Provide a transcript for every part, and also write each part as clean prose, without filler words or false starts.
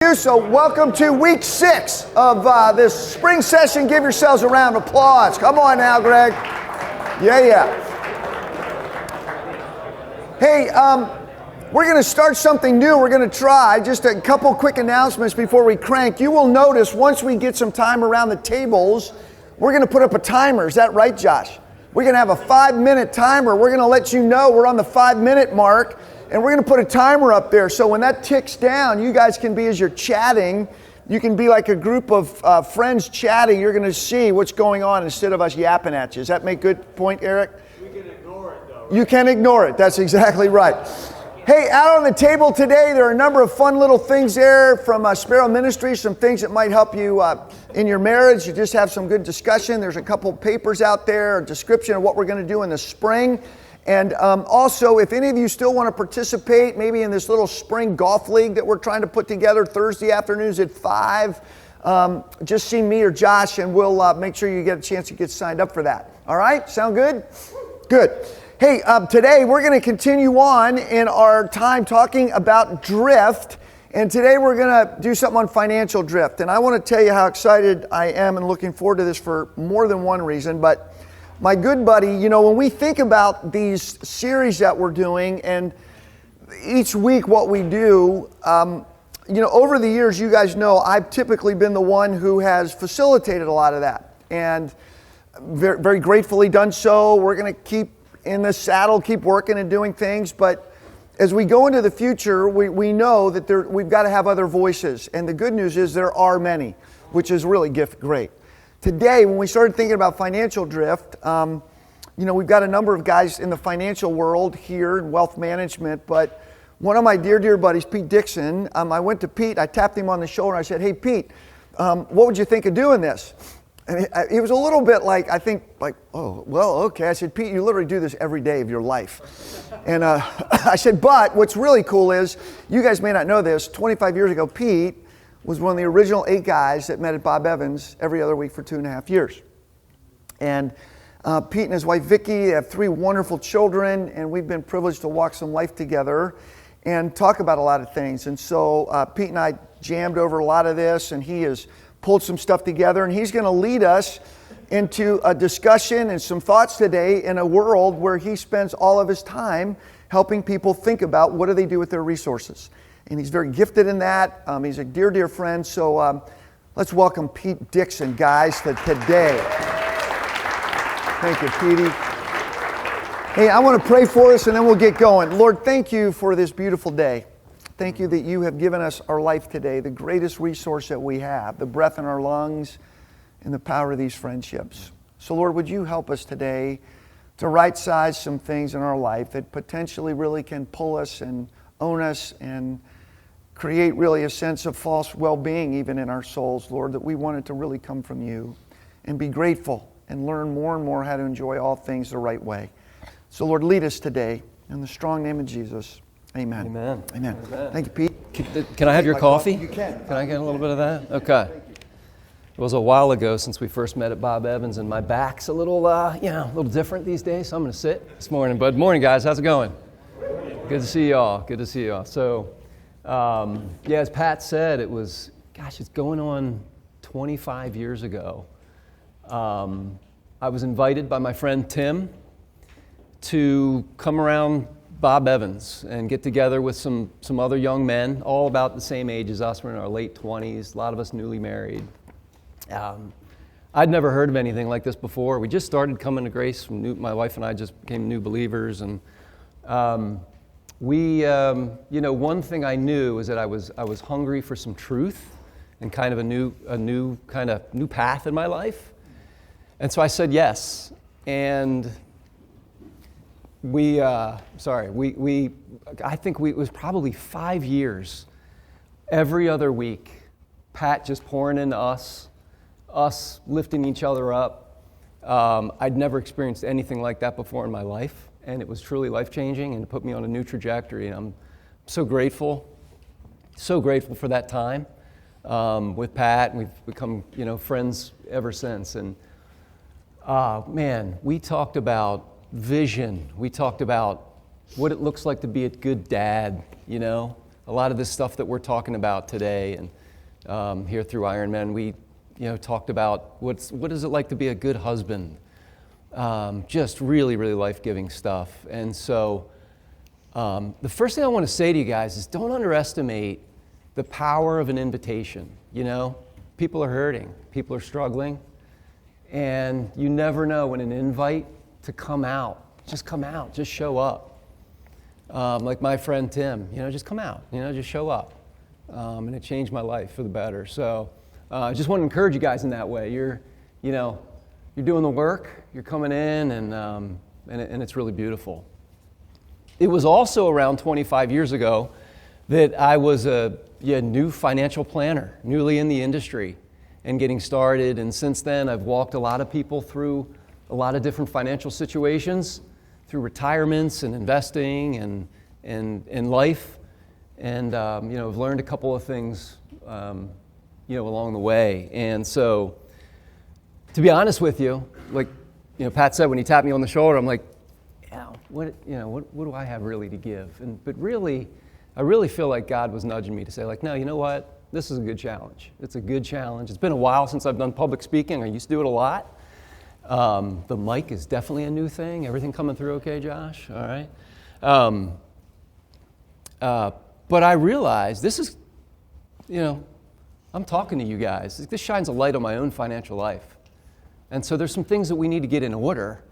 So welcome to week 6 of this spring session. Give yourselves a round of applause. Come on now, Greg. Yeah. Hey, we're going to start something new. We're going to try just a couple quick announcements before we crank. You will notice once we get some time around the tables, we're going to put up a timer. Is that right, Josh? We're going to have a 5-minute timer. We're going to let you know we're on the 5-minute mark. And we're going to put a timer up there, so when that ticks down, you guys can be, as you're chatting, you can be like a group of friends chatting. You're going to see what's going on instead of us yapping at you. Does that make good point, Eric? We can ignore it, though. Right? You can ignore it. That's exactly right. Hey, out on the table today, there are a number of fun little things there from Sparrow Ministries, some things that might help you in your marriage. You just have some good discussion. There's a couple papers out there, a description of what we're going to do in the spring. And also, if any of you still want to participate, maybe in this little spring golf league that we're trying to put together Thursday afternoons at 5, just see me or Josh, and we'll make sure you get a chance to get signed up for that. All right? Sound good? Good. Hey, today we're going to continue on in our time talking about drift. And today we're going to do something on financial drift. And I want to tell you how excited I am and looking forward to this for more than one reason. But my good buddy, when we think about these series that we're doing and each week what we do, over the years, you guys know I've typically been the one who has facilitated a lot of that, and very, very gratefully done so. We're going to keep in the saddle, keep working and doing things, but as we go into the future, we know that we've got to have other voices, and the good news is there are many, which is really great. Today, when we started thinking about financial drift, we've got a number of guys in the financial world here in wealth management, but one of my dear buddies, Pete Dixon, I went to Pete, I tapped him on the shoulder, and I said, hey, Pete, what would you think of doing this? And he was a little bit oh, well, okay. I said, Pete, you literally do this every day of your life. And I said, but what's really cool is, you guys may not know this, 25 years ago, Pete was one of the original 8 guys that met at Bob Evans every other week for 2.5 years. And Pete and his wife Vicki have 3 wonderful children, and we've been privileged to walk some life together and talk about a lot of things. And so Pete and I jammed over a lot of this, and he has pulled some stuff together, and he's going to lead us into a discussion and some thoughts today in a world where he spends all of his time helping people think about what do they do with their resources. And he's very gifted in that. He's a dear friend. So let's welcome Pete Dixon, guys, to today. Thank you, Petey. Hey, I want to pray for us and then we'll get going. Lord, thank you for this beautiful day. Thank you that you have given us our life today, the greatest resource that we have, the breath in our lungs and the power of these friendships. So, Lord, would you help us today to right-size some things in our life that potentially really can pull us and own us and create really a sense of false well-being even in our souls, Lord, that we want it to really come from you, and be grateful and learn more and more how to enjoy all things the right way. So, Lord, lead us today in the strong name of Jesus. Amen. Amen. Amen. Amen. Thank you, Pete. Can I have your coffee? You can. Can I get a little bit of that? Okay. It was a while ago since we first met at Bob Evans, and my back's a little different these days, so I'm going to sit this morning. But morning, guys. How's it going? Good to see y'all. Good to see y'all. So, as Pat said, it's going on 25 years ago. I was invited by my friend Tim to come around Bob Evans and get together with some other young men, all about the same age as us. We're in our late 20s, a lot of us newly married. I'd never heard of anything like this before. We just started coming to grace. My wife and I just became new believers, and one thing I knew is that I was hungry for some truth and kind of a new path in my life. And so I said yes. And I think it was probably 5 years, every other week, Pat just pouring into us lifting each other up. I'd never experienced anything like that before in my life. And it was truly life-changing, and it put me on a new trajectory. And I'm so grateful for that time with Pat, and we've become, friends ever since. And we talked about vision. We talked about what it looks like to be a good dad, a lot of this stuff that we're talking about today, and here through Ironman, we talked about what is it like to be a good husband. Just really, really life-giving stuff. And so the first thing I want to say to you guys is don't underestimate the power of an invitation. People are hurting, people are struggling, and you never know when an invite to come out, just show up. Like my friend Tim, just come out, just show up. And it changed my life for the better. So I just want to encourage you guys in that way. You're doing the work, you're coming in, and it's really beautiful. It was also around 25 years ago that I was a new financial planner, newly in the industry and getting started. And since then, I've walked a lot of people through a lot of different financial situations, through retirements and investing and life. And, I've learned a couple of things, along the way. And so, to be honest with you, like, Pat said, when he tapped me on the shoulder, I'm like, what do I have really to give? But really, I really feel like God was nudging me to say, like, no, you know what? This is a good challenge. It's a good challenge. It's been a while since I've done public speaking. I used to do it a lot. The mic is definitely a new thing. Everything coming through okay, Josh? All right. But I realized this is, I'm talking to you guys. This shines a light on my own financial life. And so there's some things that we need to get in order.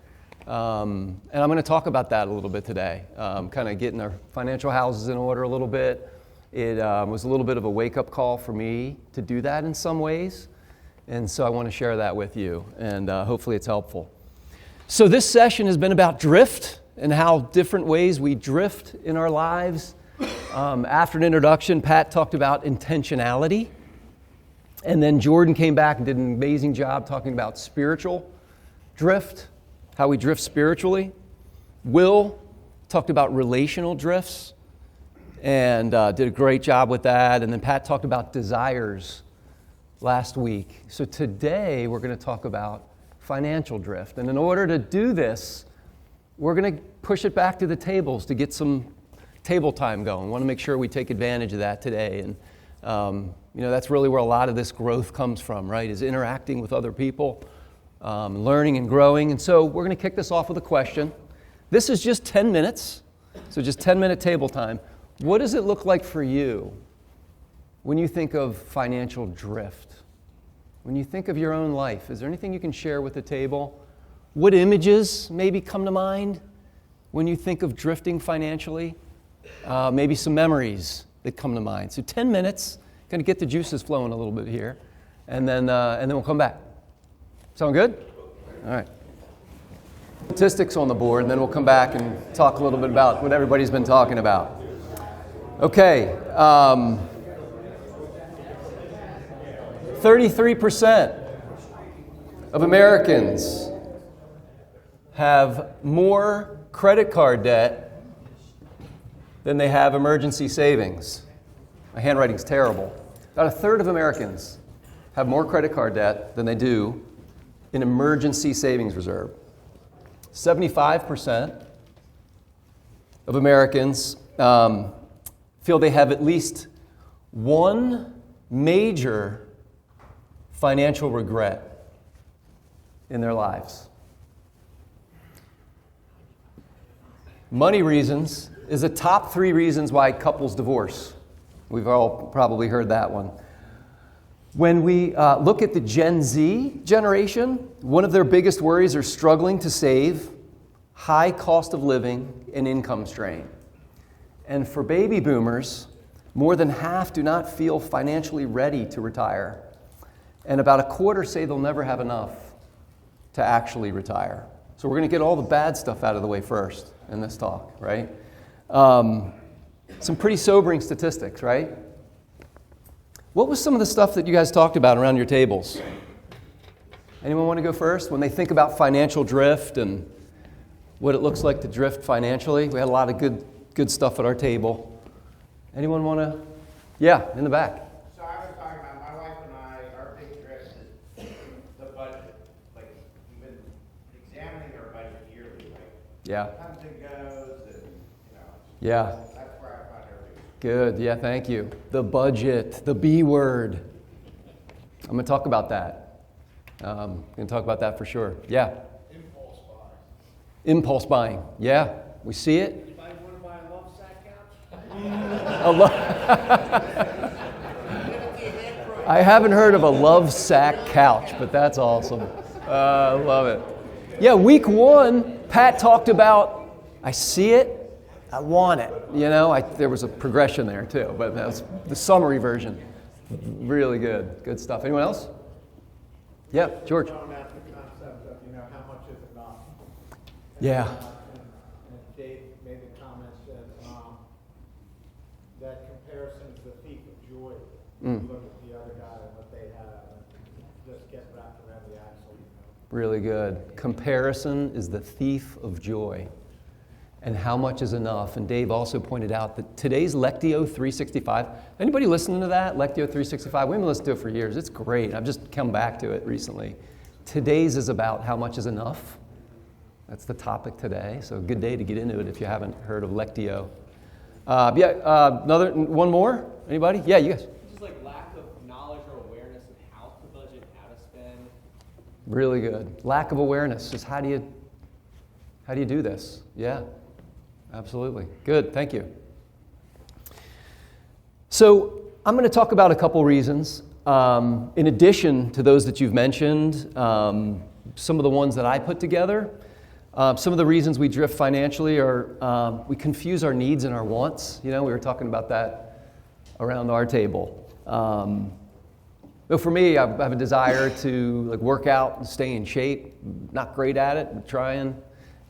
And I'm going to talk about that a little bit today, kind of getting our financial houses in order a little bit. It was a little bit of a wake-up call for me to do that in some ways. And so I want to share that with you, and hopefully it's helpful. So this session has been about drift and how different ways we drift in our lives. After an introduction, Pat talked about intentionality. And then Jordan came back and did an amazing job talking about spiritual drift, how we drift spiritually. Will talked about relational drifts and did a great job with that. And then Pat talked about desires last week. So today we're going to talk about financial drift. And in order to do this, we're going to push it back to the tables to get some table time going. We want to make sure we take advantage of that today. And that's really where a lot of this growth comes from, right? Is interacting with other people, learning and growing. And so we're going to kick this off with a question. This is just 10 minutes, so just 10-minute table time. What does it look like for you when you think of financial drift? When you think of your own life, is there anything you can share with the table? What images maybe come to mind when you think of drifting financially? Maybe some memories that come to mind. So 10 minutes, going to get the juices flowing a little bit here, and then we'll come back. Sound good? All right. Statistics on the board, and then we'll come back and talk a little bit about what everybody's been talking about. Okay. 33% of Americans have more credit card debt than they have emergency savings. My handwriting's terrible. About a third of Americans have more credit card debt than they do in emergency savings reserve. 75% of Americans feel they have at least one major financial regret in their lives. Money reasons is the top 3 reasons why couples divorce. We've all probably heard that one. When we look at the Gen Z generation, one of their biggest worries are struggling to save, high cost of living, and income strain. And for baby boomers, more than half do not feel financially ready to retire. And about a quarter say they'll never have enough to actually retire. So we're going to get all the bad stuff out of the way first in this talk, right? Some pretty sobering statistics, right? What was some of the stuff that you guys talked about around your tables? Anyone want to go first? When they think about financial drift and what it looks like to drift financially, we had a lot of good stuff at our table. Anyone want to? Yeah, in the back. So I was talking about my wife and I, our big drift is the budget. Like, we've been examining our budget yearly, like, Yeah. comes and goes, and, Yeah. that's where I find everything Good. Yeah, thank you. The budget, the B word. I'm going to talk about that. I'm going to talk about that for sure. Yeah. Impulse buy. Impulse buying. Yeah, we see it. Anybody want to buy a love sack couch? I haven't heard of a love sack couch, but that's awesome. I love it. Yeah, week 1, Pat talked about, I see it, I want it. You know, there was a progression there too, but that was the summary version. Really good. Good stuff. Anyone else? Yeah, George. Throwing out the concept of, how much is enough? Yeah. And Dave made the comment that comparison is the thief of joy. Look at the other guy and what they have, and just get wrapped around the axle. Really good. Comparison is the thief of joy. And how much is enough? And Dave also pointed out that today's Lectio 365, anybody listening to that, Lectio 365? We've been listening to it for years. It's great. I've just come back to it recently. Today's is about how much is enough. That's the topic today. So good day to get into it if you haven't heard of Lectio. One more? Anybody? Yeah, you guys. Just like lack of knowledge or awareness of how to budget, how to spend. Really good. Lack of awareness is how do you do this? Yeah, absolutely. Good, thank you. So I'm going to talk about a couple reasons. In addition to those that you've mentioned, some of the ones that I put together, some of the reasons we drift financially are we confuse our needs and our wants. We were talking about that around our table. For me, I have a desire to work out and stay in shape. Not great at it, but trying.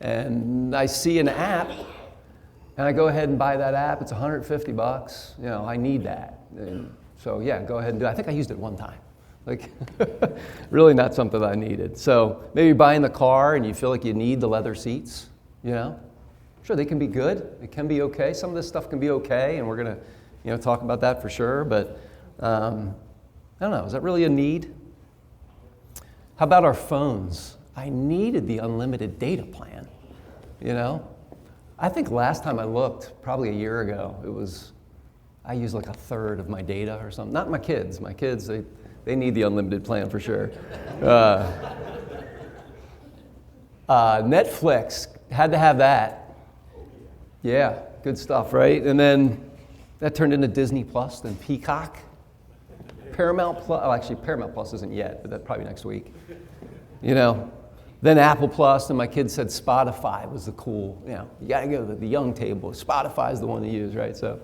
And I see an app, and I go ahead and buy that app. It's $150. I need that. And so yeah, go ahead and do it. I think I used it one time. Really not something that I needed. So maybe buying the car and you feel like you need the leather seats. Sure, they can be good. It can be okay. Some of this stuff can be okay, and we're going to talk about that for sure. But I don't know. Is that really a need? How about our phones? I needed the unlimited data plan. I think last time I looked, probably a year ago, I used like a third of my data or something. Not my kids. My kids, they need the unlimited plan for sure. Netflix, had to have that. Yeah, good stuff, right? And then that turned into Disney Plus, then Peacock. Paramount Plus, actually Paramount Plus isn't yet, but that's probably next week. Then Apple Plus, and my kids said Spotify was the cool, you got to go to the young table. Spotify is the one to use, right? So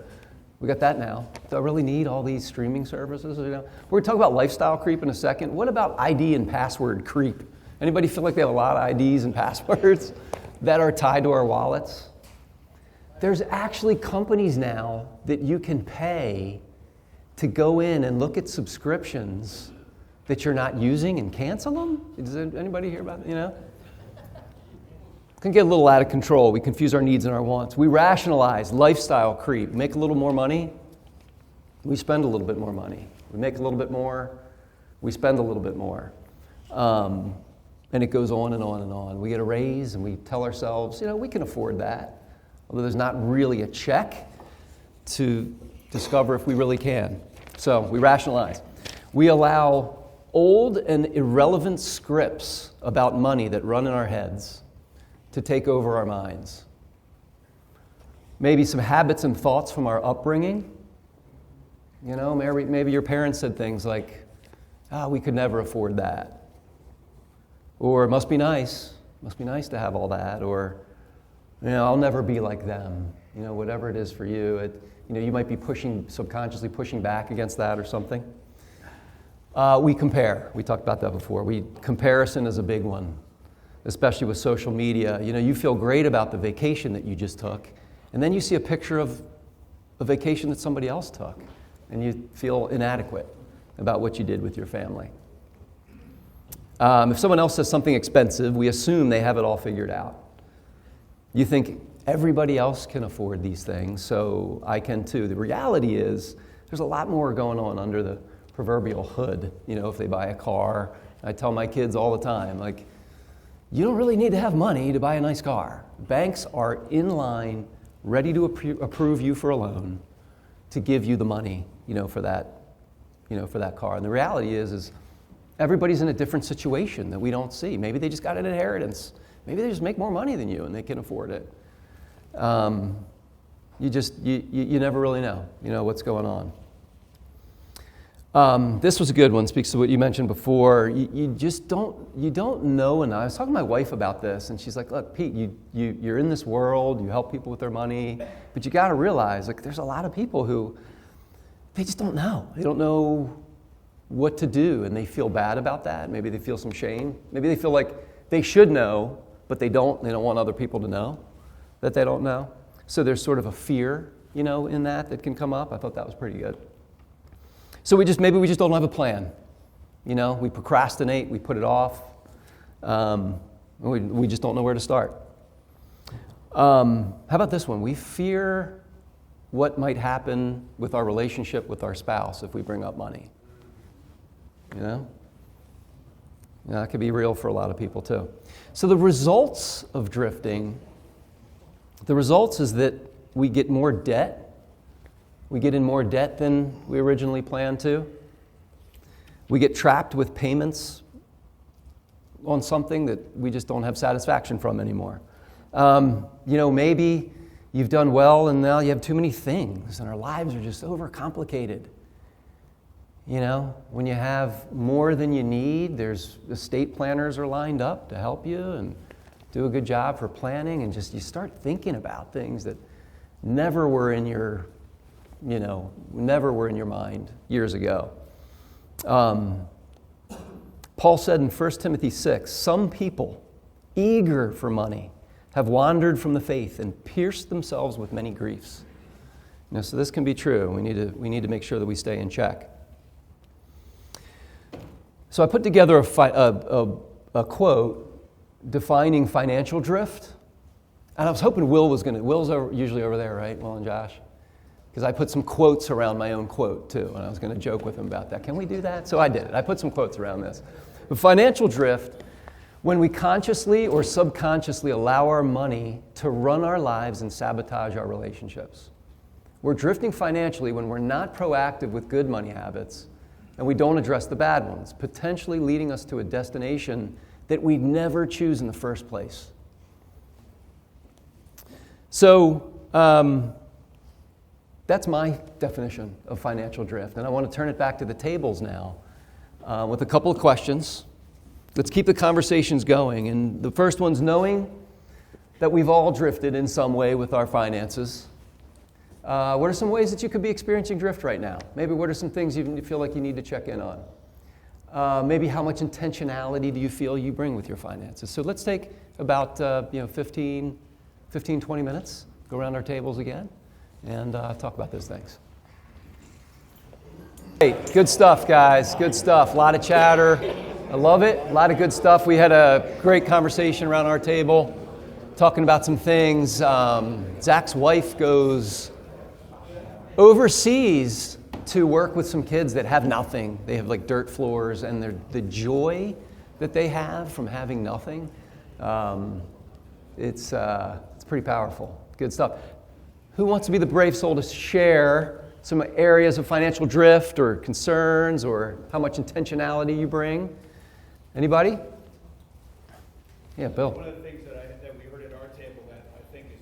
we got that now. Do I really need all these streaming services? We're going to talk about lifestyle creep in a second. What about ID and password creep? Anybody feel like they have a lot of IDs and passwords that are tied to our wallets? There's actually companies now that you can pay to go in and look at subscriptions that you're not using and cancel them? Does anybody hear about it? It can get a little out of control. We confuse our needs and our wants. We rationalize lifestyle creep. Make a little more money, we spend a little bit more money. We make a little bit more, we spend a little bit more. And it goes on and on and on. We get a raise and we tell ourselves, we can afford that. Although there's not really a check to discover if we really can. So we rationalize. We allow old and irrelevant scripts about money that run in our heads to take over our minds. Maybe some habits and thoughts from our upbringing. Maybe your parents said things like, we could never afford that. Or it must be nice to have all that. Or, I'll never be like them. Whatever it is for you, you might be subconsciously pushing back against that or something. We compare. We talked about that before. Comparison is a big one, especially with social media. You feel great about the vacation that you just took, and then you see a picture of a vacation that somebody else took, and you feel inadequate about what you did with your family. If someone else says something expensive, we assume they have it all figured out. You think everybody else can afford these things, so I can too. The reality is there's a lot more going on under the proverbial hood, if they buy a car. I tell my kids all the time, you don't really need to have money to buy a nice car. Banks are in line, ready to approve you for a loan. to give you the money, for that car. And the reality is everybody's in a different situation that we don't see. Maybe they just got an inheritance. Maybe they just make more money than you and they can afford it. You never really know, what's going on. This was a good one. Speaks to what you mentioned before. You don't know enough. I was talking to my wife about this, and she's like, "Look, Pete, you're in this world. You help people with their money, but you got to realize, there's a lot of people who they just don't know. They don't know what to do, and they feel bad about that. Maybe they feel some shame. Maybe they feel like they should know, but they don't. They don't want other people to know that they don't know. So there's sort of a fear, in that can come up. I thought that was pretty good. So maybe we just don't have a plan. We procrastinate, we put it off. We just don't know where to start. How about this one? We fear what might happen with our relationship with our spouse if we bring up money. That could be real for a lot of people too. So the results of drifting, is that we get more debt. We get in more debt than we originally planned to. We get trapped with payments on something that we just don't have satisfaction from anymore. Maybe you've done well and now you have too many things and our lives are just overcomplicated. When you have more than you need, there's estate planners are lined up to help you and do a good job for planning, and you start thinking about things that never were in your mind years ago. Paul said in 1 Timothy 6, some people, eager for money, have wandered from the faith and pierced themselves with many griefs. So this can be true. We need to make sure that we stay in check. So I put together a quote defining financial drift, and I was hoping Will's usually over there, right? Will and Josh? Because I put some quotes around my own quote, too, and I was going to joke with him about that. Can we do that? So I did it. I put some quotes around this. But financial drift, when we consciously or subconsciously allow our money to run our lives and sabotage our relationships. We're drifting financially when we're not proactive with good money habits, and we don't address the bad ones, potentially leading us to a destination that we'd never choose in the first place. So, that's my definition of financial drift. And I want to turn it back to the tables now with a couple of questions. Let's keep the conversations going. And the first one's knowing that we've all drifted in some way with our finances. What are some ways that you could be experiencing drift right now? Maybe what are some things you feel like you need to check in on? Maybe how much intentionality do you feel you bring with your finances? So let's take about 15, 20 minutes, go around our tables again, and talk about those things. Hey, good stuff, guys. Good stuff. A lot of chatter. I love it. A lot of good stuff. We had a great conversation around our table, talking about some things. Zach's wife goes overseas to work with some kids that have nothing. They have like dirt floors, and the joy that they have from having nothing, it's pretty powerful. Good stuff. Who wants to be the brave soul to share some areas of financial drift or concerns or how much intentionality you bring? Anybody? Yeah, Bill. One of the things that we heard at our table that I think is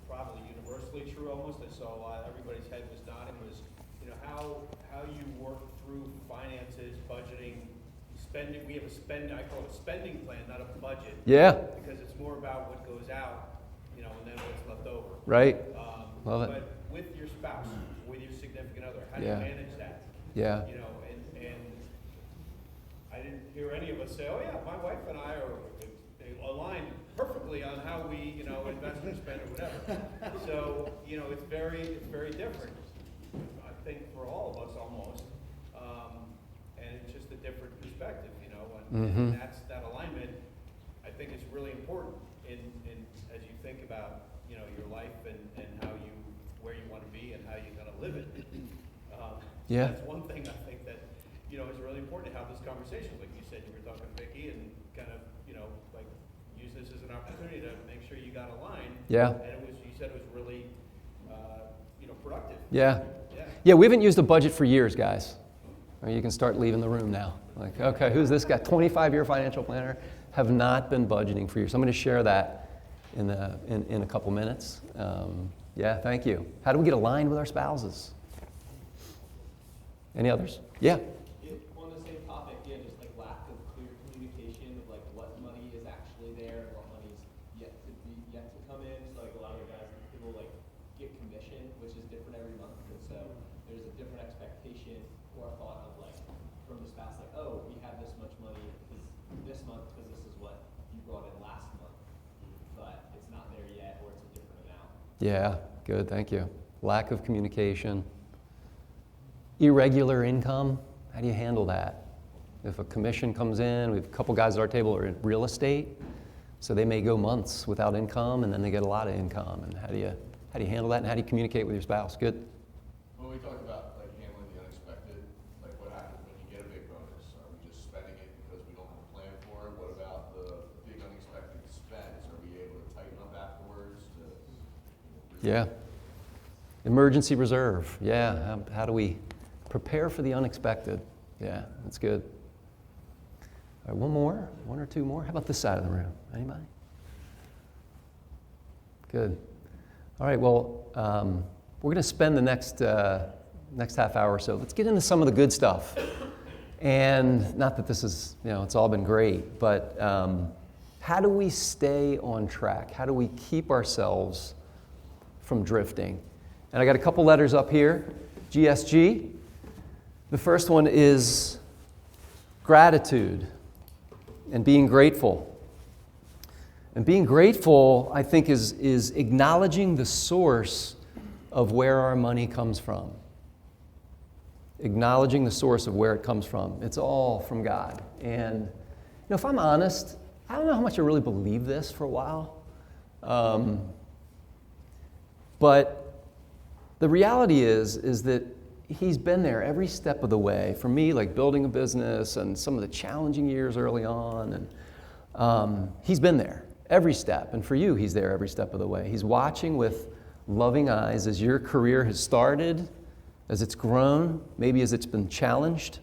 probably universally true almost, I saw everybody's head was nodding, was how you work through finances, budgeting, spending. We have I call it a spending plan, not a budget. Yeah. Because it's more about what goes out, and then what's left over. Right. Love it. But with your spouse, with your significant other, how do you Yeah. manage that? Yeah. And I didn't hear any of us say, "Oh yeah, my wife and I they aligned perfectly on how we, invest or spend or whatever." So, it's very different. I think for all of us almost, and it's just a different perspective, and that alignment, I think is really important in as you think about, your life and where you want to be and how you're going to live it. Yeah. That's one thing I think that, is really important to have this conversation. Like you said, you were talking to Vicki and kind of, like use this as an opportunity to make sure you got aligned. Yeah. And you said it was really, productive. Yeah. Yeah, we haven't used a budget for years, guys. Or you can start leaving the room now. Like, okay, who's this guy? 25-year financial planner? Have not been budgeting for years. I'm going to share that in a couple minutes. Yeah, thank you. How do we get aligned with our spouses? Any others? Yeah. On the same topic, just like lack of clear communication of like what money is actually there and what money's yet to come in. So like a lot of guys, people like get commission, which is different every month, and so there's a different expectation or a thought of like from the spouse, like, oh, we have this much money this month because this is what you brought in last month, but it's not there yet, or it's a different amount. Yeah, good, thank you. Lack of communication. Irregular income, how do you handle that? If a commission comes in, we have a couple guys at our table are in real estate, so they may go months without income and then they get a lot of income. And how do you handle that, and how do you communicate with your spouse? Good. Well, we talked about like handling the unexpected, like what happens when you get a big bonus? Are we just spending it because we don't have a plan for it? What about the big unexpected expense? Are we able to tighten up afterwards to? Yeah. Emergency reserve. Yeah. How do we prepare for the unexpected? Yeah, that's good. All right, one or two more. How about this side of the room? Anybody? Good. All right, well, we're going to spend the next half hour or so. Let's get into some of the good stuff. And not that this is, it's all been great, but how do we stay on track? How do we keep ourselves from drifting? And I got a couple letters up here, GSG. The first one is gratitude and being grateful. And being grateful, I think, is acknowledging the source of where our money comes from. Acknowledging the source of where it comes from. It's all from God. And if I'm honest, I don't know how much I really believed this for a while. But the reality is that He's been there every step of the way. For me, like building a business and some of the challenging years early on. And He's been there every step. And for you, He's there every step of the way. He's watching with loving eyes as your career has started, as it's grown, maybe as it's been challenged,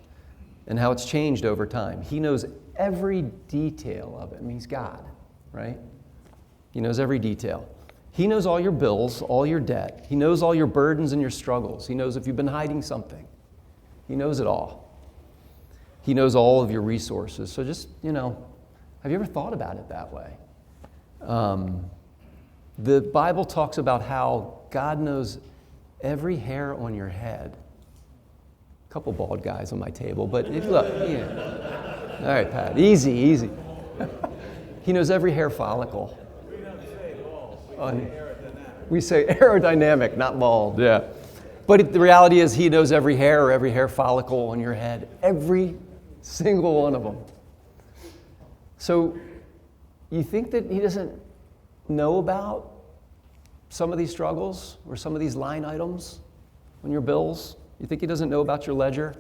and how it's changed over time. He knows every detail of it. I mean, He's God, right? He knows every detail. He knows all your bills, all your debt. He knows all your burdens and your struggles. He knows if you've been hiding something. He knows it all. He knows all of your resources. So just, have you ever thought about it that way? The Bible talks about how God knows every hair on your head. A couple bald guys on my table, but look, yeah. All right, Pat, easy. He knows every hair follicle. We say aerodynamic, not bald, yeah. But the reality is He knows every hair follicle on your head, every single one of them. So you think that He doesn't know about some of these struggles or some of these line items on your bills? You think He doesn't know about your ledger?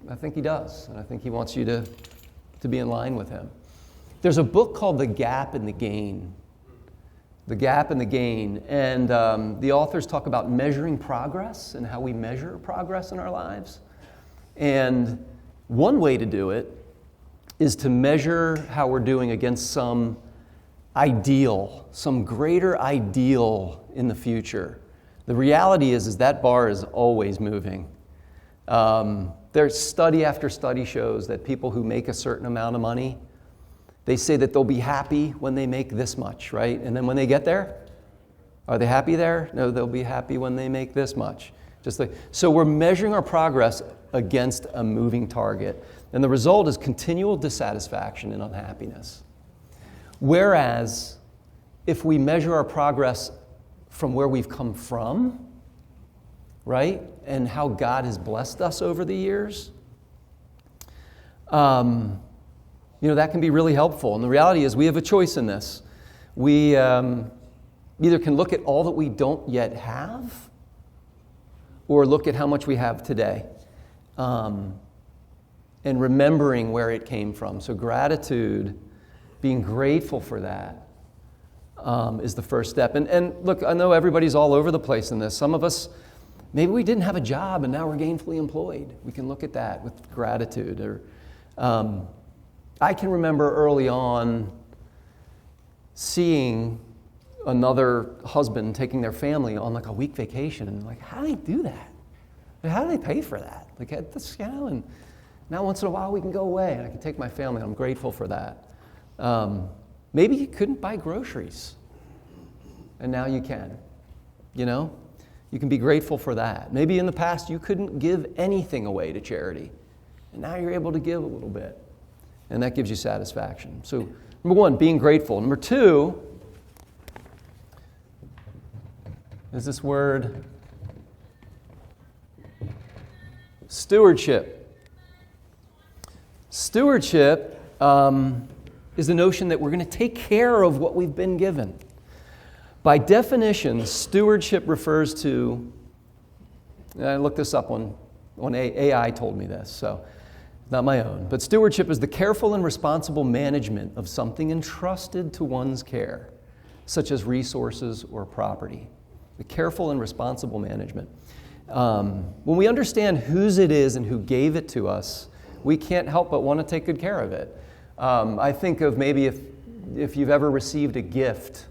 I think He does, and I think He wants you to be in line with Him. There's a book called The Gap and the Gain. The Gap and the Gain. And the authors talk about measuring progress and how we measure progress in our lives. And one way to do it is to measure how we're doing against some ideal, some greater ideal in the future. The reality is that bar is always moving. There's study after study shows that people who make a certain amount of money, they say that they'll be happy when they make this much, right? And then when they get there, are they happy there? No, they'll be happy when they make this much. So we're measuring our progress against a moving target. And the result is continual dissatisfaction and unhappiness. Whereas if we measure our progress from where we've come from, right? And how God has blessed us over the years, that can be really helpful. And the reality is we have a choice in this. We either can look at all that we don't yet have or look at how much we have today and remembering where it came from. So gratitude, being grateful for that, is the first step. And look, I know everybody's all over the place in this. Some of us, maybe we didn't have a job and now we're gainfully employed. We can look at that with gratitude. Or I can remember early on seeing another husband taking their family on like a week vacation, and like, how do they do that? How do they pay for that? Like, that's, and now once in a while we can go away and I can take my family. I'm grateful for that. Maybe you couldn't buy groceries, and now you can. You can be grateful for that. Maybe in the past you couldn't give anything away to charity, and now you're able to give a little bit, and that gives you satisfaction. So, number one, being grateful. Number two is this word, stewardship. Stewardship is the notion that we're going to take care of what we've been given. By definition, stewardship refers to, I looked this up on AI told me this, so not my own, but stewardship is the careful and responsible management of something entrusted to one's care, such as resources or property. The careful and responsible management. When we understand whose it is and who gave it to us, we can't help but want to take good care of it. I think of maybe if you've ever received a gift,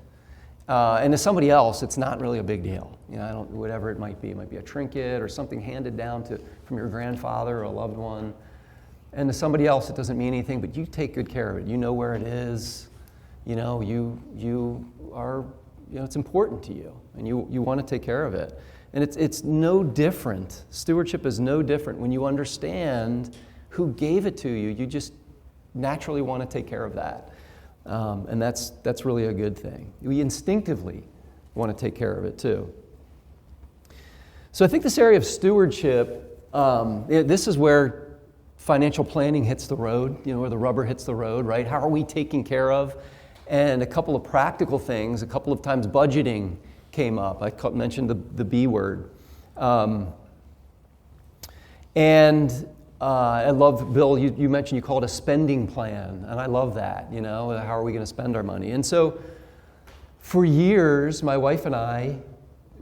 and to somebody else, it's not really a big deal. Whatever it might be a trinket or something handed down from your grandfather or a loved one. And to somebody else, it doesn't mean anything, but you take good care of it. You know where it is. You are, it's important to you, and you want to take care of it. And it's no different. Stewardship is no different. When you understand who gave it to you, you just naturally want to take care of that. And that's really a good thing. We instinctively want to take care of it too. So I think this area of stewardship, this is where financial planning hits the road, where the rubber hits the road, right? How are we taking care of? And a couple of practical things, a couple of times budgeting came up. I mentioned the B word. I love, Bill, you mentioned you call it a spending plan, and I love that, how are we going to spend our money? And so for years, my wife and I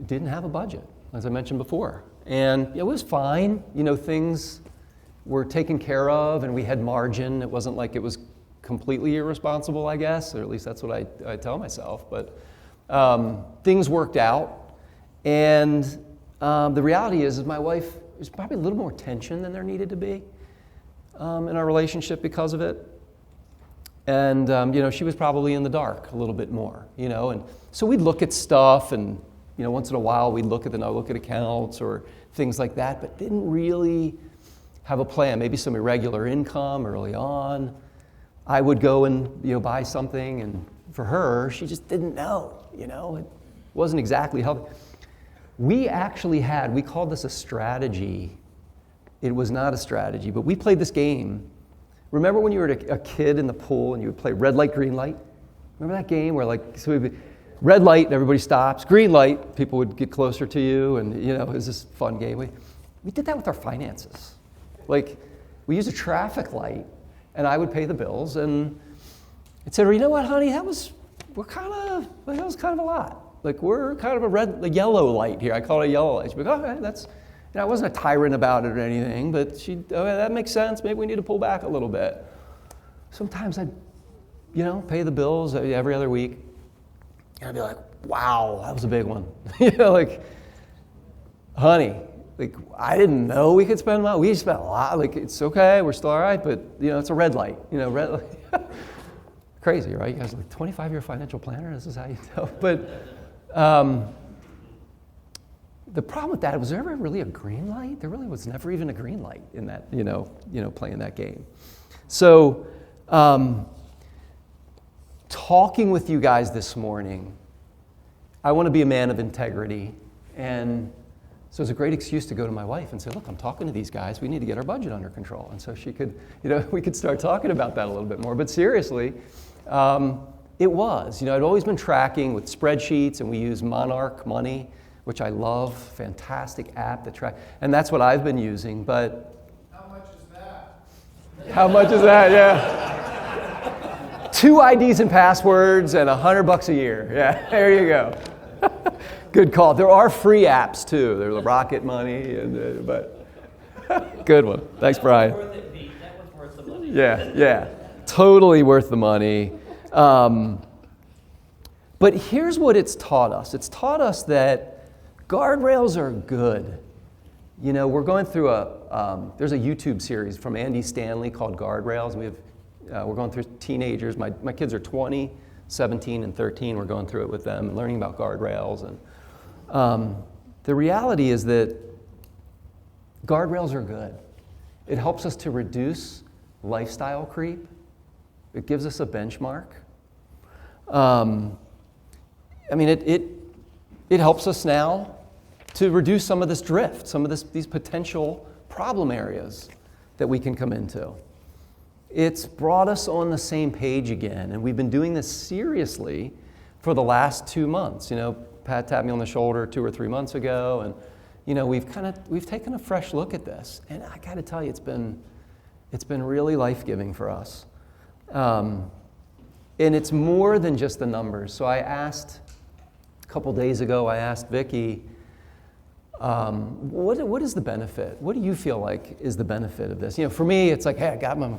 didn't have a budget, as I mentioned before. And it was fine, things were taken care of, and we had margin. It wasn't like it was completely irresponsible, I guess, or at least that's what I tell myself. But things worked out, and the reality is my wife, there's probably a little more tension than there needed to be in our relationship because of it. And, she was probably in the dark a little bit more, and so we'd look at stuff, and, once in a while we'd look at accounts or things like that, but didn't really have a plan. Maybe some irregular income early on. I would go and, buy something, and for her, she just didn't know, it wasn't exactly helping. We called this a strategy. It was not a strategy, but we played this game. Remember when you were a kid in the pool and you would play red light, green light? Remember that game where red light, everybody stops. Green light, people would get closer to you, and it was this fun game. We did that with our finances. We used a traffic light, and I would pay the bills, and I'd say, you know what, honey, that was kind of a lot. We're kind of a yellow light here. I call it a yellow light. She'd be like, okay, that's, I wasn't a tyrant about it or anything, but that makes sense. Maybe we need to pull back a little bit. Sometimes I'd, pay the bills every other week, and I'd be like, wow, that was a big one. Honey, I didn't know we could spend money. We spent a lot. It's okay, we're still all right, but, it's a red light. Red light. Crazy, right? You guys are 25-year financial planner, this is how you tell. But the problem with that, was there ever really a green light? There really was never even a green light in that, playing that game. So, talking with you guys this morning, I want to be a man of integrity, and so it's a great excuse to go to my wife and say, look, I'm talking to these guys, we need to get our budget under control. And so she could, we could start talking about that a little bit more. But seriously, it was. I'd always been tracking with spreadsheets, and we use Monarch Money, which I love, fantastic app to track. And that's what I've been using, but... How much is that? How much is that, yeah. 2 IDs and passwords and $100 a year. Yeah, there you go. Good call. There are free apps too. There's Rocket Money, but good one. Thanks, Brian. Worth it, Pete. That was worth the money. Yeah, totally worth the money. But here's what it's taught us. It's taught us that guardrails are good. You know, we're going through there's a YouTube series from Andy Stanley called Guardrails. We're going through teenagers. My kids are 20, 17, and 13. We're going through it with them and learning about guardrails. And the reality is that guardrails are good. It helps us to reduce lifestyle creep. It gives us a benchmark. It helps us now to reduce some of this drift, some of these potential problem areas that we can come into. It's brought us on the same page again, and we've been doing this seriously for the last 2 months. You know, Pat tapped me on the shoulder 2 or 3 months ago, and you know, we've taken a fresh look at this, and I got to tell you, it's been really life-giving for us. And it's more than just the numbers. So a couple days ago, I asked Vicki, what is the benefit? What do you feel like is the benefit of this? You know, for me, it's like, hey, I got my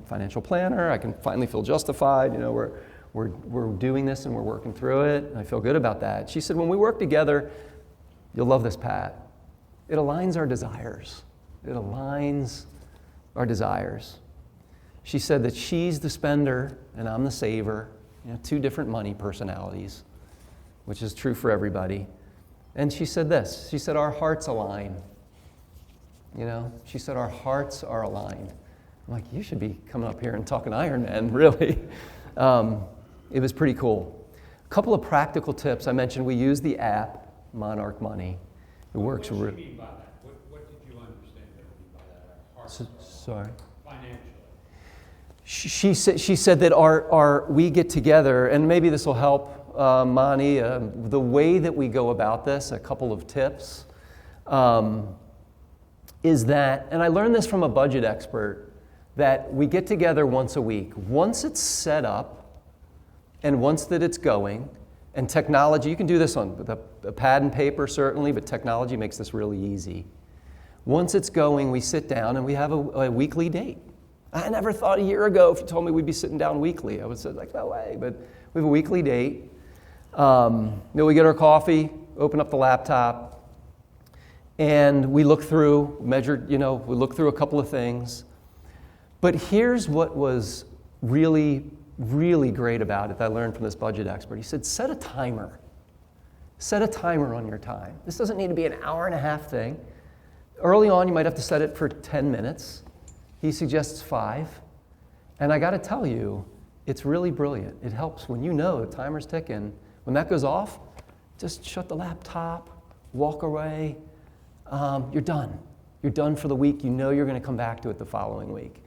financial planner. I can finally feel justified. You know, we're doing this and we're working through it. And I feel good about that. She said, when we work together, you'll love this, Pat. It aligns our desires. It aligns our desires. She said that she's the spender and I'm the saver. You know, 2 different money personalities, which is true for everybody. And she said this. She said, our hearts align. You know, she said, our hearts are aligned. I'm like, you should be coming up here and talking Ironman, really. It was pretty cool. A couple of practical tips. I mentioned we use the app, Monarch Money. It works. What did you mean by that? What did you understand that mean by that? Our hearts Sorry. financially. She said that we get together, and maybe this will help Mani, the way that we go about this, a couple of tips, is that, and I learned this from a budget expert, that we get together once a week. Once it's set up, and once that it's going, and technology, you can do this on a pad and paper certainly, but technology makes this really easy. Once it's going, we sit down and we have a weekly date. I never thought a year ago if you told me we'd be sitting down weekly, I would say like, no way, but we have a weekly date. Then we get our coffee, open up the laptop, and we look through, we look through a couple of things. But here's what was really, really great about it that I learned from this budget expert. He said, set a timer. Set a timer on your time. This doesn't need to be an hour and a half thing. Early on, you might have to set it for 10 minutes. He suggests 5. And I got to tell you, it's really brilliant. It helps when you know the timer's ticking. When that goes off, just shut the laptop, walk away. You're done. You're done for the week. You know you're going to come back to it the following week.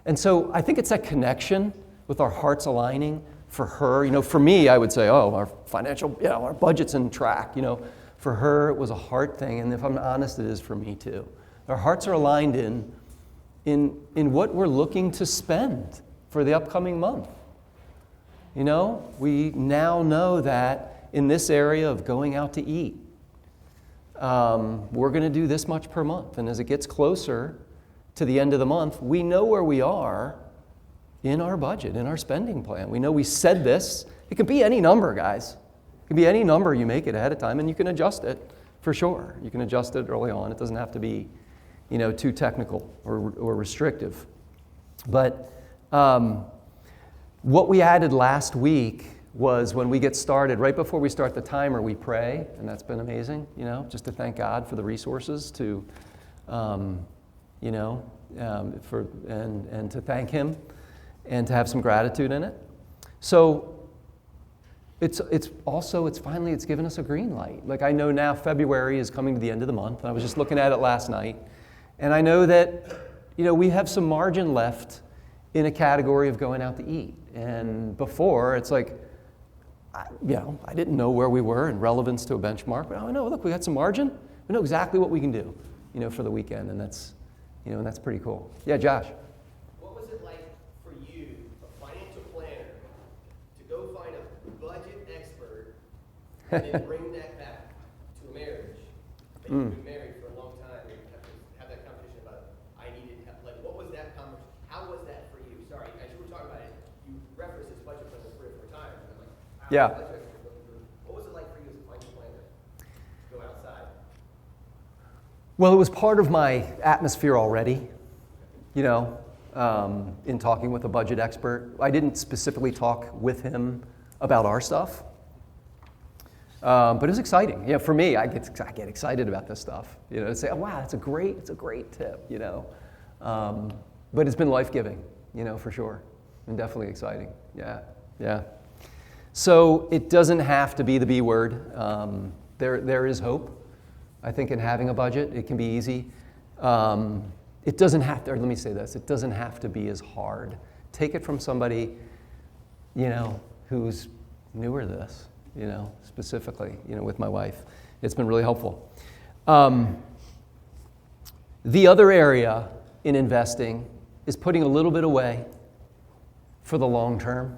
And so I think it's that connection with our hearts aligning for her. You know, for me, I would say, our financial, our budget's in track. You know, for her, it was a heart thing. And if I'm honest, it is for me too. Our hearts are aligned in what we're looking to spend for the upcoming month. You know, we now know that in this area of going out to eat, we're going to do this much per month. And as it gets closer to the end of the month, we know where we are in our budget, in our spending plan. We know we said this. It could be any number, guys. It could be any number you make it ahead of time, and you can adjust it for sure. You can adjust it early on. It doesn't have to be, too technical or restrictive. But what we added last week was when we get started, right before we start the timer, we pray, and that's been amazing, just to thank God for the resources to, and to thank Him and to have some gratitude in it. So it's given us a green light. Like I know now February is coming to the end of the month, and I was just looking at it last night, and I know that, we have some margin left in a category of going out to eat. And before, it's like, I didn't know where we were in relevance to a benchmark, but I know, look, we got some margin. We know exactly what we can do, for the weekend, and that's pretty cool. Yeah, Josh. What was it like for you, a financial planner, and then bring that back to a marriage. That you've been married for a long time, and you have that conversation about, I needed help. Like, what was that conversation? How was that for you? Sorry, as you were talking about it, you referenced this budget plan 3 or 4 times. And I'm like, Yeah. what was it like for you as a financial planner to go outside? Well, it was part of my atmosphere already, in talking with a budget expert. I didn't specifically talk with him about our stuff, but it was exciting. For me, I get excited about this stuff. To say, oh wow, it's a great tip. But it's been life-giving, for sure, and definitely exciting. Yeah. So it doesn't have to be the B word. There is hope. I think in having a budget, it can be easy. It doesn't have to, or let me say this, it doesn't have to be as hard. Take it from somebody, who's newer to this, specifically, with my wife. It's been really helpful. The other area in investing is putting a little bit away for the long term.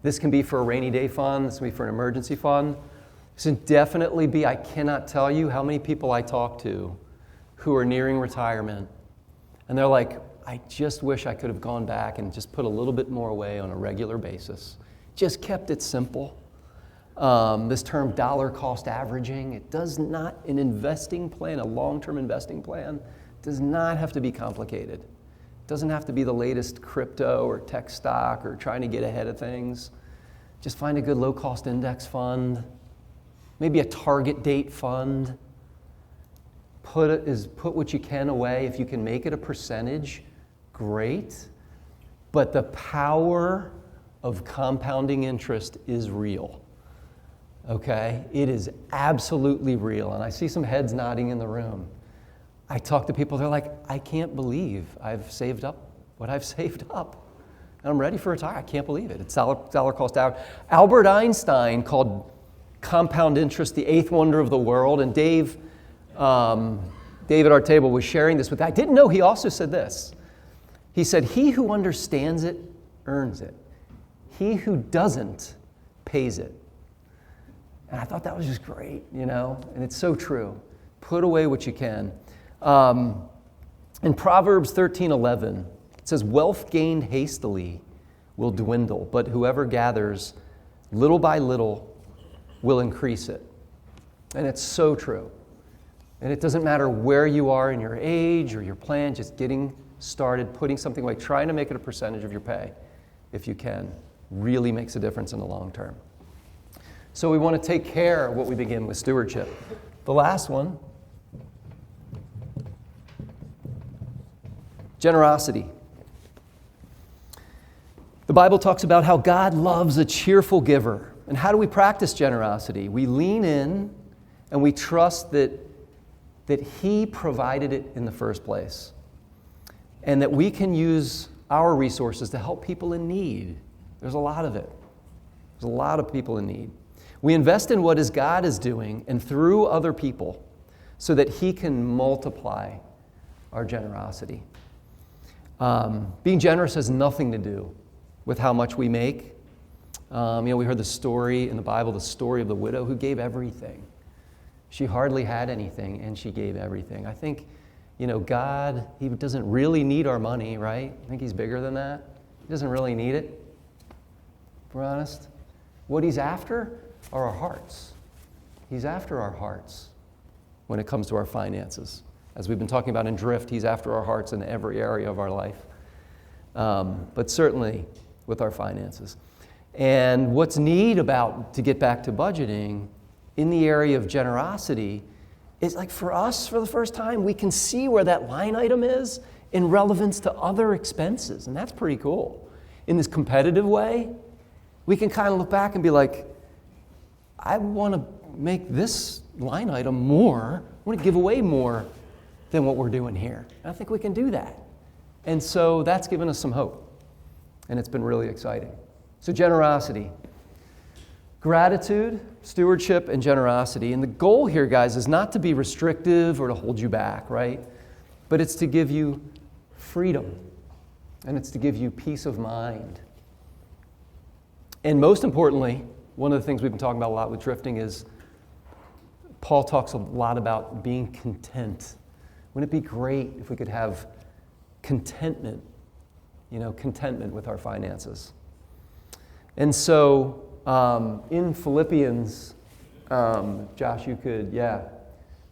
This can be for a rainy day fund, this can be for an emergency fund. This can definitely be, I cannot tell you how many people I talk to who are nearing retirement, and they're like, I just wish I could have gone back and just put a little bit more away on a regular basis. Just kept it simple. This term dollar cost averaging, it does not, an investing plan, a long-term investing plan, does not have to be complicated. It doesn't have to be the latest crypto or tech stock or trying to get ahead of things. Just find a good low-cost index fund, maybe a target date fund. Put what you can away. If you can make it a percentage, great. But the power of compounding interest is real. Okay? It is absolutely real. And I see some heads nodding in the room. I talk to people, they're like, I can't believe I've saved up what I've saved up. And I'm ready for retirement. I can't believe it. It's dollar cost average. Albert Einstein called compound interest the 8th wonder of the world. And Dave at our table was sharing this with me. I didn't know he also said this. He said, he who understands it earns it. He who doesn't pays it. And I thought that was just great, and it's so true. Put away what you can. In Proverbs 13:11, it says, wealth gained hastily will dwindle, but whoever gathers little by little will increase it. And it's so true. And it doesn't matter where you are in your age or your plan, just getting started, putting something away, trying to make it a percentage of your pay, if you can, really makes a difference in the long term. So we want to take care of what we begin with stewardship. The last one, generosity. The Bible talks about how God loves a cheerful giver. And how do we practice generosity? We lean in and we trust that He provided it in the first place, and that we can use our resources to help people in need. There's a lot of it. There's a lot of people in need. We invest in what God is doing and through other people so that He can multiply our generosity. Being generous has nothing to do with how much we make. We heard the story in the Bible, the story of the widow who gave everything. She hardly had anything, and she gave everything. I think, God, He doesn't really need our money, right? I think He's bigger than that. He doesn't really need it, if we're honest. What He's after are our hearts. He's after our hearts when it comes to our finances. As we've been talking about in Drift, He's after our hearts in every area of our life, but certainly with our finances. And what's neat about, to get back to budgeting, in the area of generosity, is like for us, for the first time, we can see where that line item is in relevance to other expenses. And that's pretty cool. In this competitive way, we can kind of look back and be like, I want to make this line item more, I want to give away more than what we're doing here. And I think we can do that. And so that's given us some hope. And it's been really exciting. So generosity. Gratitude, stewardship, and generosity. And the goal here, guys, is not to be restrictive or to hold you back, right? But it's to give you freedom. And it's to give you peace of mind. And most importantly, One of the things we've been talking about a lot with drifting is Paul talks a lot about being content. Wouldn't it be great if we could have contentment, contentment with our finances? And so in Philippians, Josh, you could,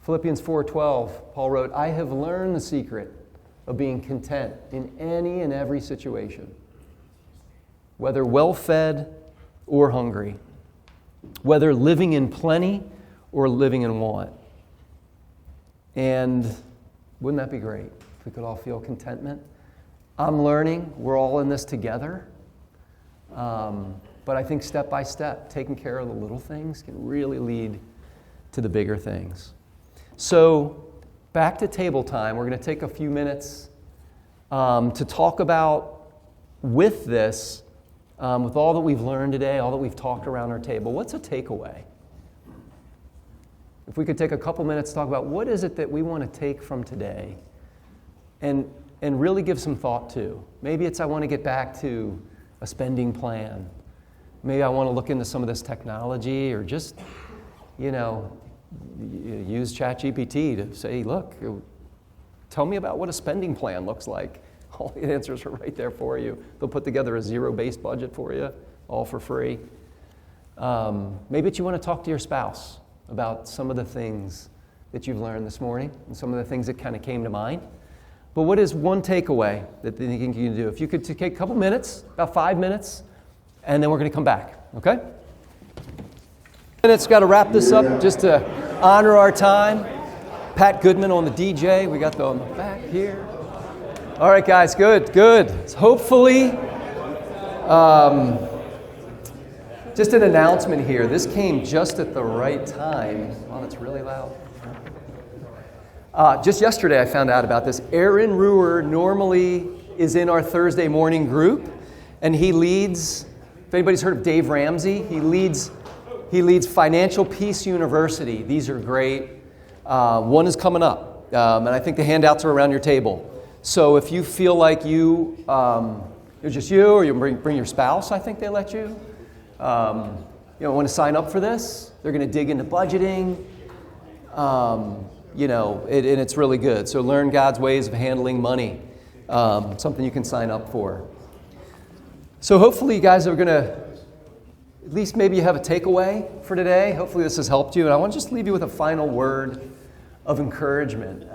Philippians 4:12, Paul wrote, I have learned the secret of being content in any and every situation, whether well-fed or hungry, whether living in plenty or living in want. And wouldn't that be great if we could all feel contentment? I'm learning. We're all in this together. But I think step by step, taking care of the little things can really lead to the bigger things. So back to table time. We're going to take a few minutes to talk about, with this, with all that we've learned today, all that we've talked around our table, what's a takeaway? If we could take a couple minutes to talk about what is it that we want to take from today and really give some thought to. Maybe it's I want to get back to a spending plan. Maybe I want to look into some of this technology, or just, use ChatGPT to say, look, tell me about what a spending plan looks like. All the answers are right there for you. They'll put together a zero-based budget for you, all for free. Maybe you want to talk to your spouse about some of the things that you've learned this morning and some of the things that kind of came to mind. But what is one takeaway that you think you can do? If you could take a couple minutes, about 5 minutes, and then we're going to come back, okay? Minutes, got to wrap this up just to honor our time. Pat Goodman on the DJ. We got them back here. All right, guys, good. So hopefully, just an announcement here. This came just at the right time. Wow, that's really loud. Just yesterday I found out about this. Aaron Ruhr normally is in our Thursday morning group, and he leads, if anybody's heard of Dave Ramsey, he leads Financial Peace University. These are great. One is coming up, and I think the handouts are around your table. So if you feel like you're just you, or you bring your spouse, I think they let you. Want to sign up for this. They're going to dig into budgeting. And it's really good. So learn God's ways of handling money. Something you can sign up for. So hopefully you guys are going to, at least maybe you have a takeaway for today. Hopefully this has helped you. And I want to just leave you with a final word of encouragement.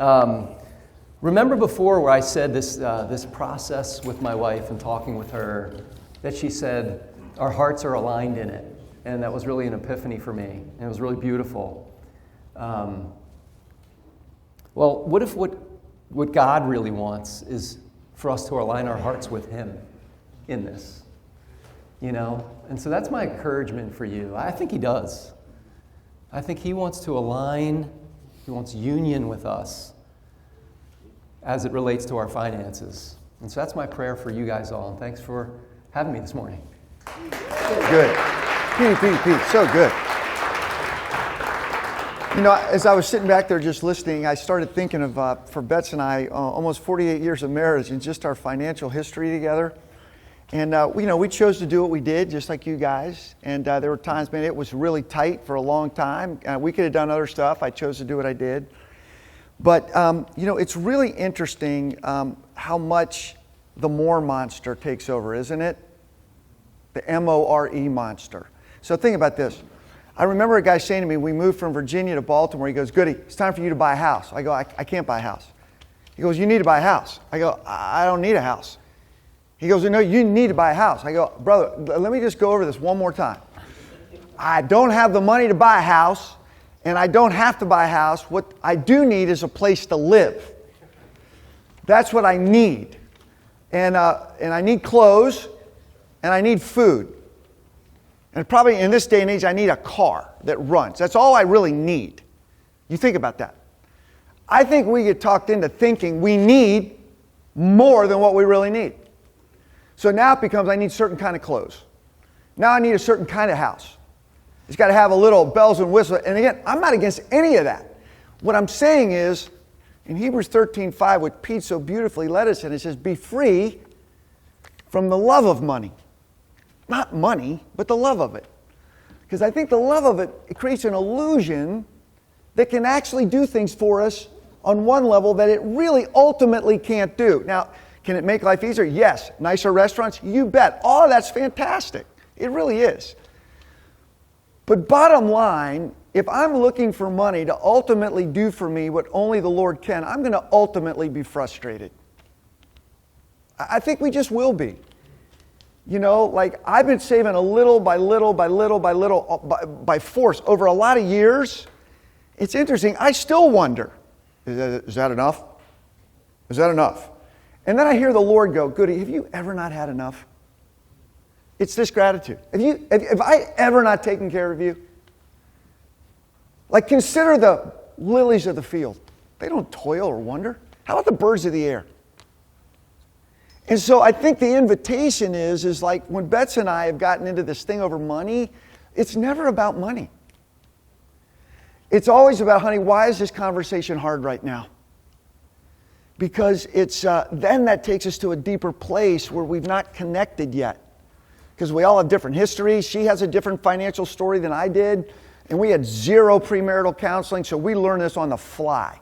Remember before where I said this process with my wife and talking with her, that she said our hearts are aligned in it. And that was really an epiphany for me. And it was really beautiful. Well, what if what God really wants is for us to align our hearts with Him in this? And so that's my encouragement for you. I think He does. I think He wants to align, He wants union with us as it relates to our finances. And so that's my prayer for you guys all. And thanks for having me this morning. Good. Pete, so good. As I was sitting back there just listening, I started thinking of, for Bets and I, almost 48 years of marriage and just our financial history together. And, we chose to do what we did, just like you guys. And there were times, man, it was really tight for a long time. We could have done other stuff. I chose to do what I did. But, it's really interesting how much the more monster takes over, isn't it? The M-O-R-E monster. So think about this. I remember a guy saying to me, we moved from Virginia to Baltimore. He goes, Goody, it's time for you to buy a house. I go, I can't buy a house. He goes, you need to buy a house. I go, I don't need a house. He goes, no, you need to buy a house. I go, brother, let me just go over this one more time. I don't have the money to buy a house, and I don't have to buy a house. What I do need is a place to live. That's what I need. And I need clothes, and I need food. And probably in this day and age, I need a car that runs. That's all I really need. You think about that. I think we get talked into thinking we need more than what we really need. So now it becomes I need certain kind of clothes. Now I need a certain kind of house. It's got to have a little bells and whistles. And again, I'm not against any of that. What I'm saying is, in Hebrews 13:5, what Pete so beautifully led us in, it says, be free from the love of money. Not money, but the love of it. Because I think the love of it creates an illusion that can actually do things for us on one level that it really ultimately can't do. Now, can it make life easier? Yes. Nicer restaurants? You bet. All of that's fantastic. It really is. But bottom line, if I'm looking for money to ultimately do for me what only the Lord can, I'm going to ultimately be frustrated. I think we just will be. You know, like I've been saving a little by little by little by little by force over a lot of years. It's interesting. I still wonder, is that enough? Is that enough? And then I hear the Lord go, Goody, have you ever not had enough? It's this gratitude. Have I ever not taken care of you? Like consider the lilies of the field. They don't toil or wonder. How about the birds of the air? And so I think the invitation is like when Betsy and I have gotten into this thing over money, it's never about money. It's always about, honey, why is this conversation hard right now? Because it's then that takes us to a deeper place where we've not connected yet. Because we all have different histories. She has a different financial story than I did. And we had zero premarital counseling, so we learned this on the fly.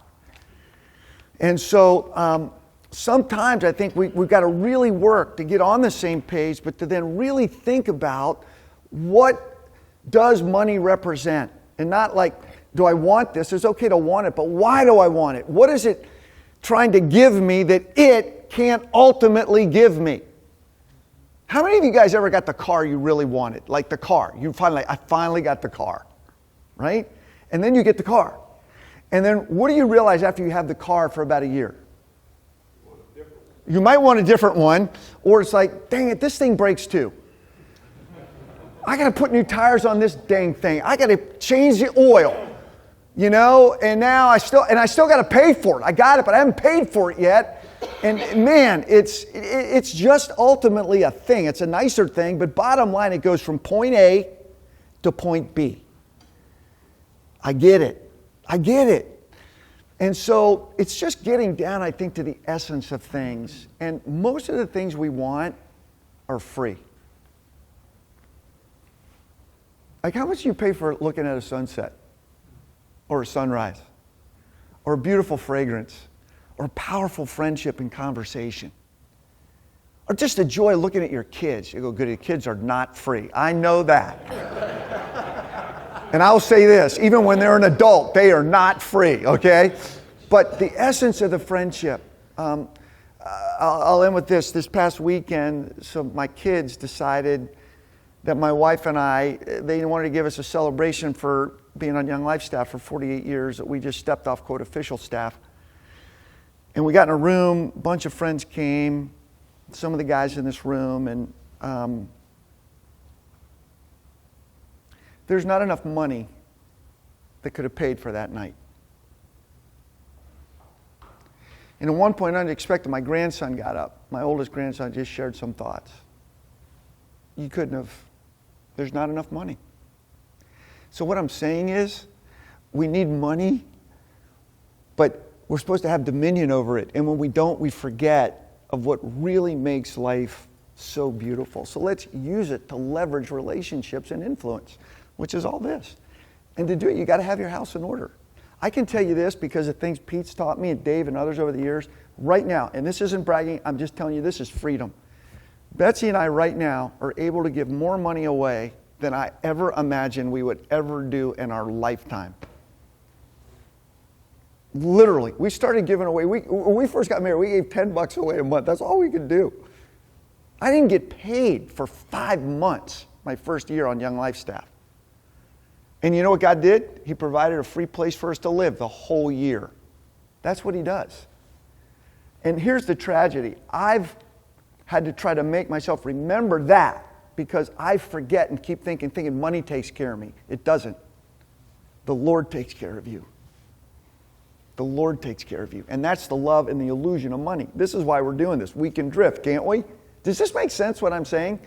And so sometimes I think we've got to really work to get on the same page, but to then really think about what does money represent? And not like, do I want this? It's okay to want it, but why do I want it? What is it trying to give me that it can't ultimately give me? How many of you guys ever got the car you really wanted? Like the car. I finally got the car, right? And then you get the car. And then what do you realize after you have the car for about a year? You might want a different one, or it's like, dang it, this thing breaks too. I got to put new tires on this dang thing. I got to change the oil, you know. And now I still got to pay for it. I got it, but I haven't paid for it yet. And man, it's just ultimately a thing. It's a nicer thing, but bottom line, it goes from point A to point B. I get it. And so it's just getting down, I think, to the essence of things. And most of the things we want are free. Like how much do you pay for looking at a sunset? Or a sunrise? Or a beautiful fragrance? Or powerful friendship and conversation? Or just the joy of looking at your kids. You go, good, kids are not free. I know that. And I'll say this, even when they're an adult, they are not free, okay? But the essence of the friendship, I'll end with this. This past weekend, so my kids decided that my wife and I, they wanted to give us a celebration for being on Young Life staff for 48 years. That we just stepped off, quote, official staff. And we got in a room, a bunch of friends came, some of the guys in this room, and there's not enough money that could have paid for that night. And at one point, unexpected, my grandson got up. My oldest grandson just shared some thoughts. You couldn't have, there's not enough money. So what I'm saying is, we need money, but we're supposed to have dominion over it. And when we don't, we forget of what really makes life so beautiful. So let's use it to leverage relationships and influence, which is all this. And to do it, you got to have your house in order. I can tell you this because of things Pete's taught me and Dave and others over the years. Right now, and this isn't bragging, I'm just telling you this is freedom. Betsy and I right now are able to give more money away than I ever imagined we would ever do in our lifetime. Literally, we started giving away, when we first got married, we gave $10 away a month. That's all we could do. I didn't get paid for 5 months my first year on Young Life staff. And you know what God did? He provided a free place for us to live the whole year. That's what He does. And here's the tragedy. I've had to try to make myself remember that because I forget and keep thinking money takes care of me. It doesn't. The Lord takes care of you. The Lord takes care of you. And that's the love and the illusion of money. This is why we're doing this. We can drift, can't we? Does this make sense what I'm saying?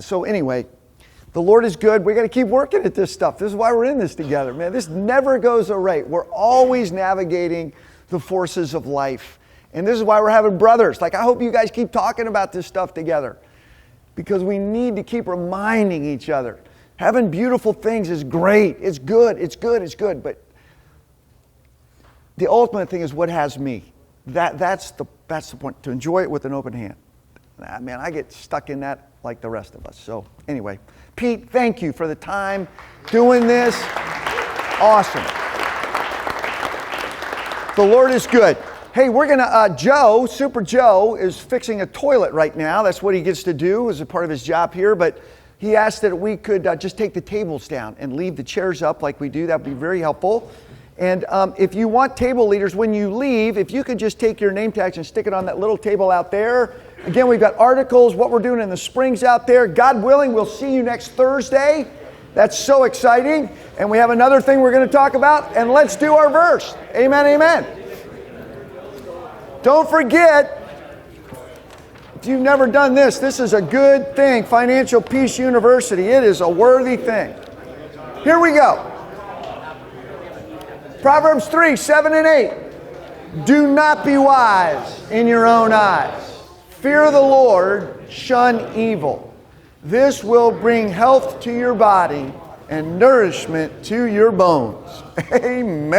So anyway, the Lord is good. We got to keep working at this stuff. This is why we're in this together, man. This never goes away. We're always navigating the forces of life. And this is why we're having brothers. Like, I hope you guys keep talking about this stuff together because we need to keep reminding each other. Having beautiful things is great. It's good. It's good. It's good. But the ultimate thing is what has me. That's the point. To enjoy it with an open hand. Man, I get stuck in that like the rest of us. So anyway, Pete, thank you for the time doing this. Awesome. The Lord is good. Hey, we're going to, Joe, Super Joe, is fixing a toilet right now. That's what he gets to do as a part of his job here. But he asked that we could just take the tables down and leave the chairs up like we do. That would be very helpful. And if you want table leaders, when you leave, if you could just take your name tags and stick it on that little table out there. Again, we've got articles, what we're doing in the springs out there. God willing, we'll see you next Thursday. That's so exciting. And we have another thing we're going to talk about. And let's do our verse. Amen, amen. Don't forget, if you've never done this, this is a good thing. Financial Peace University. It is a worthy thing. Here we go. Proverbs 3, 7 and 8. Do not be wise in your own eyes. Fear the Lord, shun evil. This will bring health to your body and nourishment to your bones. Amen.